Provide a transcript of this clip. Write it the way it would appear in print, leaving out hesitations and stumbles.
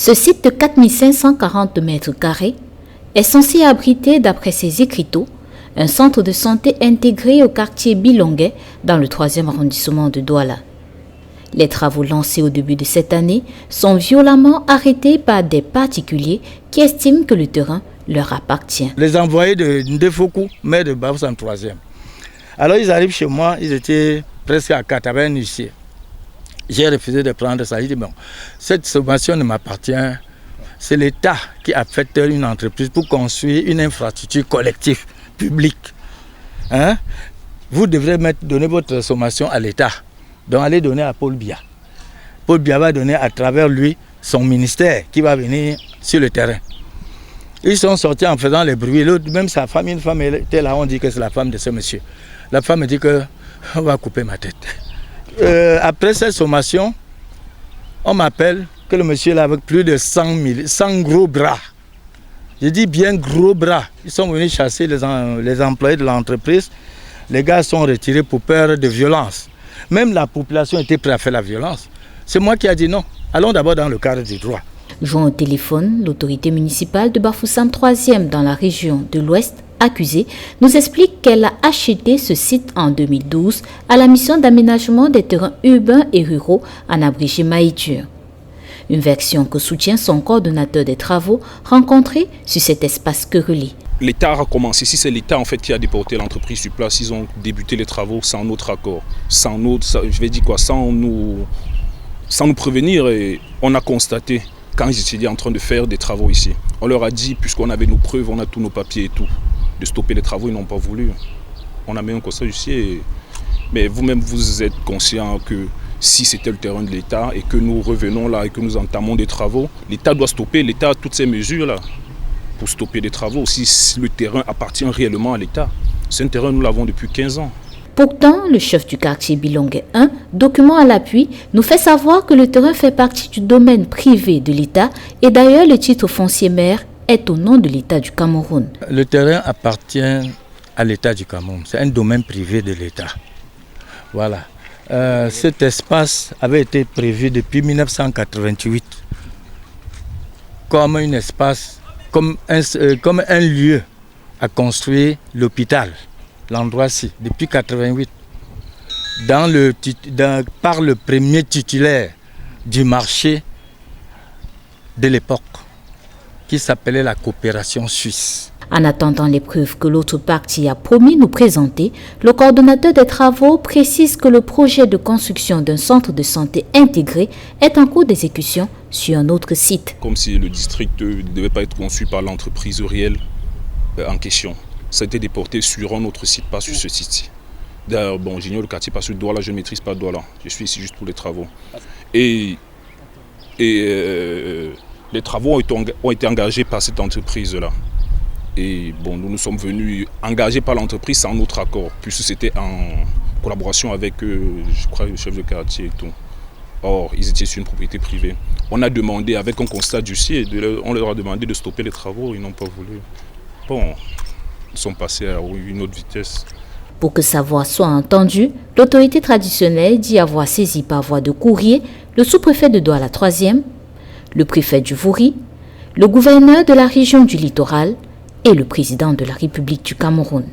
Ce site de 4540 mètres carrés est censé abriter, d'après ses écriteaux, un centre de santé intégré au quartier Bilongué dans le 3e arrondissement de Douala. Les travaux lancés au début de cette année sont violemment arrêtés par des particuliers qui estiment que le terrain leur appartient. Les envoyés de Ndefoku, maire de Bafoussam 3e. Alors ils arrivent chez moi, ils étaient presque à 80 huissiers. J'ai refusé de prendre ça. J'ai dit bon, cette sommation ne m'appartient. C'est l'État qui a fait une entreprise pour construire une infrastructure collective, publique. Hein? Vous devrez donner votre sommation à l'État. Donc allez donner à Paul Biya. Paul Biya va donner à travers lui son ministère qui va venir sur le terrain. Ils sont sortis en faisant les bruits. L'autre, même sa femme, une femme était là, on dit que c'est la femme de ce monsieur. La femme dit qu'on va couper ma tête. Après cette sommation, on m'appelle que le monsieur là avec plus de 100 gros bras. Je dis bien gros bras. Ils sont venus chasser les employés de l'entreprise. Les gars sont retirés pour peur de violence. Même la population était prête à faire la violence. C'est moi qui ai dit non. Allons d'abord dans le cadre du droit. Joint au téléphone, l'autorité municipale de Bafoussam 3e dans la région de l'Ouest, accusée, nous explique qu'elle a acheté ce site en 2012 à la mission d'aménagement des terrains urbains et ruraux en abrégé Maïtur. Une version que soutient son coordonnateur des travaux rencontré sur cet espace querellé. L'État a commencé, si c'est l'État en fait qui a déporté l'entreprise sur place, ils ont débuté les travaux sans notre accord, sans nous prévenir, et on a constaté quand ils étaient en train de faire des travaux ici. On leur a dit, puisqu'on avait nos preuves, on a tous nos papiers et tout, de stopper les travaux, ils n'ont pas voulu. On a mis un constat ici, mais vous-même vous êtes conscient que si c'était le terrain de l'État et que nous revenons là et que nous entamons des travaux, l'État doit stopper, l'État a toutes ces mesures là pour stopper les travaux si le terrain appartient réellement à l'État. C'est un terrain, nous l'avons depuis 15 ans. Pourtant, le chef du quartier Bilongué 1, document à l'appui, nous fait savoir que le terrain fait partie du domaine privé de l'État et d'ailleurs le titre foncier maire est au nom de l'État du Cameroun. Le terrain appartient à l'État du Cameroun, c'est un domaine privé de l'État. Voilà. Cet espace avait été prévu depuis 1988 comme un espace, comme un lieu à construire l'hôpital. L'endroit-ci, depuis 1988, par le premier titulaire du marché de l'époque, qui s'appelait la coopération suisse. En attendant les preuves que l'autre partie a promis nous présenter, le coordonnateur des travaux précise que le projet de construction d'un centre de santé intégré est en cours d'exécution sur un autre site. Comme si le district ne devait pas être conçu par l'entreprise réelle en question. Ça a été déporté sur un autre site, pas sur ce site-ci. D'ailleurs, bon, j'ignore le quartier parce que Douala, je ne maîtrise pas Douala. Je suis ici juste pour les travaux. Et les travaux ont été engagés par cette entreprise-là. Et bon, nous sommes venus engagés par l'entreprise sans notre accord, puisque c'était en collaboration avec, je crois, le chef de quartier et tout. Or, ils étaient sur une propriété privée. On a demandé, avec un constat d'huissier, on leur a demandé de stopper les travaux, ils n'ont pas voulu. Bon, ils sont passés à une autre vitesse. Pour que sa voix soit entendue, l'autorité traditionnelle dit avoir saisi par voie de courrier le sous-préfet de Douala 3e, le préfet du Vouri, le gouverneur de la région du littoral et le président de la République du Cameroun.